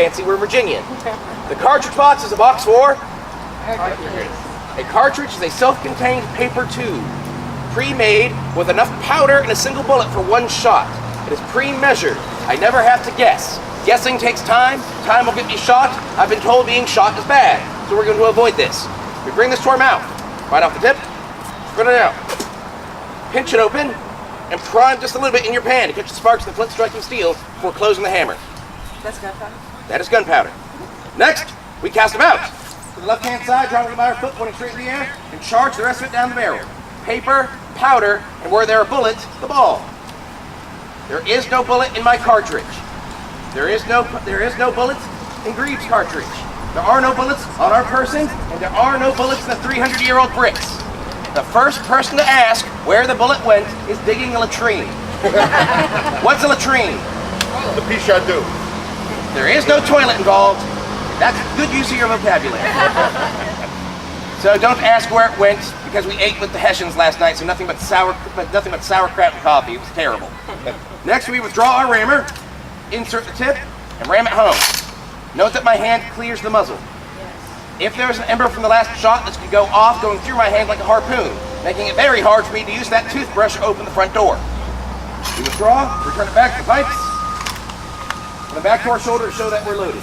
fancy, we're Virginian. The cartridge box is a box for? A cartridge is a self-contained paper tube, pre-made with enough powder and a single bullet for one shot. It is pre-measured. I never have to guess. Guessing takes time. Time will get me shot. I've been told being shot is bad, so we're going to avoid this. We bring this to our mouth. Right off the tip, spread it out. Pinch it open, and prime just a little bit in your pan to catch the sparks of the flint striking steel before closing the hammer. That's gunpowder? That is gunpowder. Next, we cast them out. To the left-hand side, dropping it by our foot, pointing straight in the air, and charge the rest of it down the barrel. Paper, powder, and where there are bullets, the ball. There is no bullet in my cartridge. There is no bullets in Greaves' cartridge. There are no bullets on our person, and there are no bullets in the 300-year-old bricks. The first person to ask where the bullet went is digging a latrine. What's a latrine? The piece I do. There is no toilet involved. That's good use of your vocabulary. So don't ask where it went, because we ate with the Hessians last night, so nothing but sauerkraut and coffee. It was terrible. Next, we withdraw our rammer, insert the tip, and ram it home. Note that my hand clears the muzzle. If there's an ember from the last shot, this could go off, going through my hand like a harpoon, making it very hard for me to use that toothbrush to open the front door. We withdraw, return it back to the pipes, and then back to our shoulder to show that we're loaded.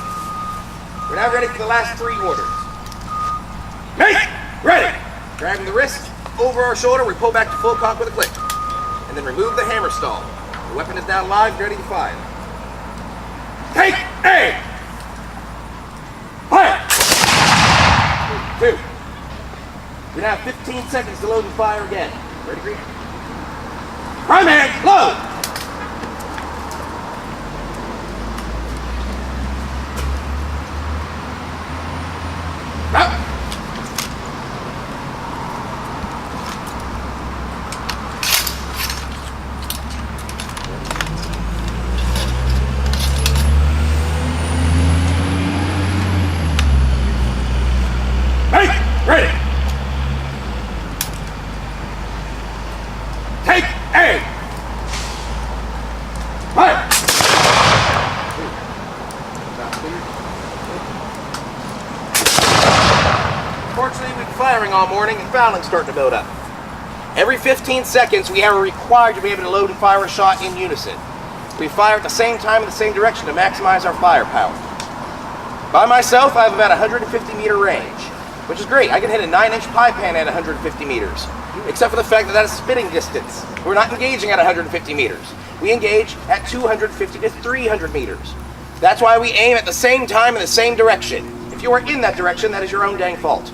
We're now ready for the last three orders. Make ready! Grabbing the wrist over our shoulder, we pull back to full cock with a click. And then remove the hammer stall. The weapon is now live, ready to fire. Take aim! Fire! 2. We now have 15 seconds to load and fire again. Ready, Green? Prime hand, load! Up. Ready. Take aim. Fire. Fortunately, we've been firing all morning and fouling's starting to build up. Every 15 seconds, we are required to be able to load and fire a shot in unison. We fire at the same time in the same direction to maximize our firepower. By myself, I have about 150 meter range, which is great. I can hit a 9-inch pie pan at 150 meters, except for the fact that that is spitting distance. We're not engaging at 150 meters. We engage at 250 to 300 meters. That's why we aim at the same time in the same direction. If you are in that direction, that is your own dang fault.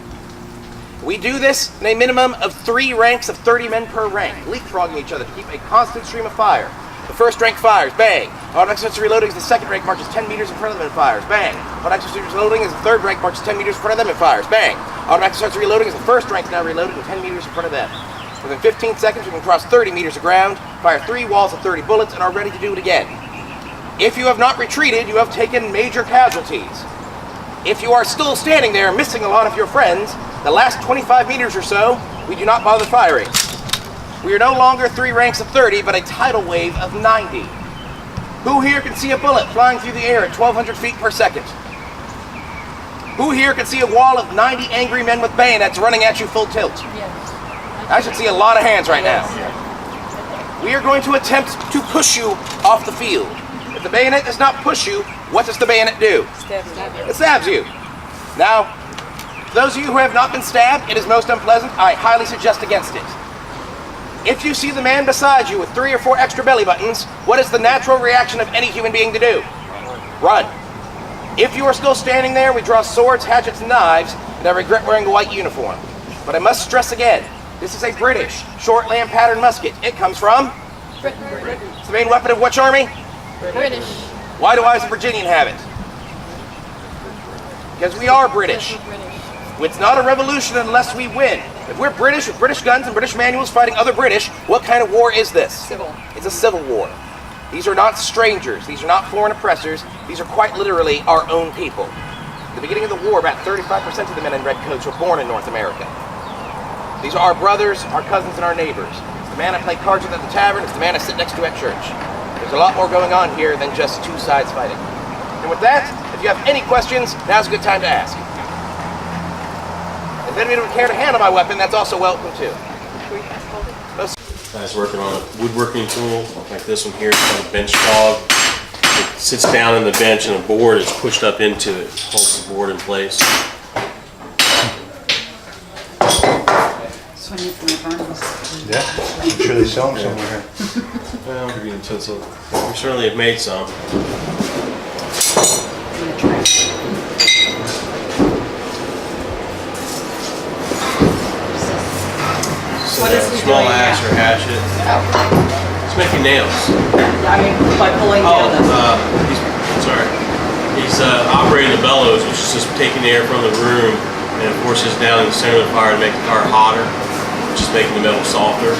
We do this in a minimum of 3 ranks of 30 men per rank, leapfrogging each other to keep a constant stream of fire. The first rank fires, bang. Automatic sensor reloading is the second rank, marches 10 meters in front of them and fires, bang. Automatic sensor reloading is the third rank, marches 10 meters in front of them and fires, bang. Automatic sensor reloading is the first rank, now reloaded and 10 meters in front of them. Within 15 seconds, we can cross 30 meters of ground, fire 3 walls of 30 bullets, and are ready to do it again. If you have not retreated, you have taken major casualties. If you are still standing there missing a lot of your friends, the last 25 meters or so, we do not bother firing. We are no longer 3 ranks of 30, but a tidal wave of 90. Who here can see a bullet flying through the air at 1,200 feet per second? Who here can see a wall of 90 angry men with bayonets running at you full tilt? Yes. I should see a lot of hands right now. We are going to attempt to push you off the field. If the bayonet does not push you, what does the bayonet do? It stabs you. Now, for those of you who have not been stabbed, it is most unpleasant. I highly suggest against it. If you see the man beside you with 3 or 4 extra belly buttons, what is the natural reaction of any human being to do? Run. If you are still standing there, we draw swords, hatchets, and knives, and I regret wearing a white uniform. But I must stress again, this is a British short lamp pattern musket. It comes from? Britain. It's the main weapon of which army? British. Why do I as a Virginian have it? Because we are British. It's not a revolution unless we win. If we're British with British guns and British manuals fighting other British, what kind of war is this? Civil. It's a civil war. These are not strangers. These are not foreign oppressors. These are quite literally our own people. At the beginning of the war, about 35% of the men in red coats were born in North America. These are our brothers, our cousins, and our neighbors. It's the man I play cards with at the tavern. It's the man I sit next to at church. There's a lot more going on here than just 2 sides fighting. And with that, if you have any questions, now's a good time to ask. If anybody would care to handle my weapon, that's also welcome too. Guys working on a woodworking tool like this one here. It's called a bench dog. It sits down in the bench and a board is pushed up into it. Holds the board in place. Yeah, I'm sure they sell them somewhere. Well, we certainly have made some. So What is he small doing axe now? or hatchet. It's making nails. I mean, by pulling down the... He's operating the bellows, which is just taking the air from the room and it forces down in the center of the fire to make the fire hotter, which is making the metal softer.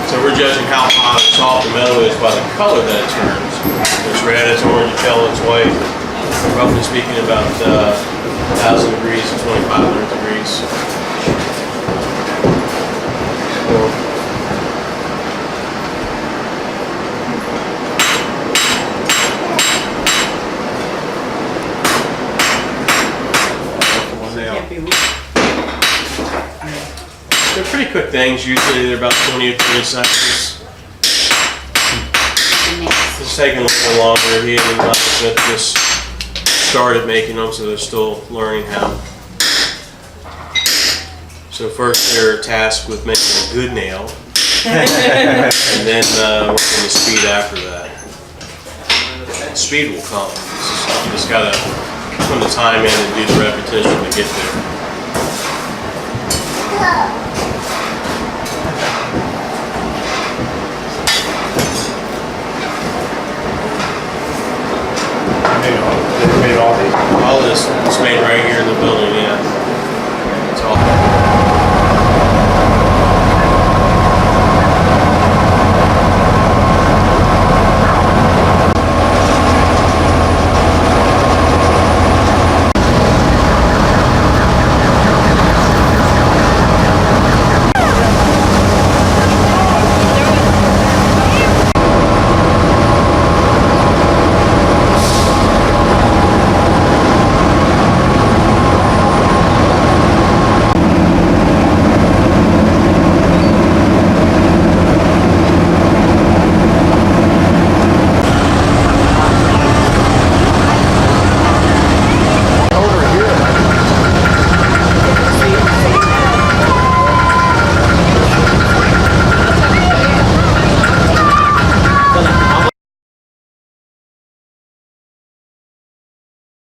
So we're judging how hot or soft the metal is by the color that it turns. It's red, it's orange, it's yellow, it's white. Roughly speaking, about 1,000 degrees to 2,500 degrees. They're pretty quick things. Usually they're about 20 or 30 seconds. It's taking a little longer. He and Dr. Smith just started making them, so they're still learning how. So first they're tasked with making a good nail, and then working the speed after that. And speed will come. You just gotta put the time in and do the repetition to get there. They made all these. All this is made right here in the building, yeah. It's all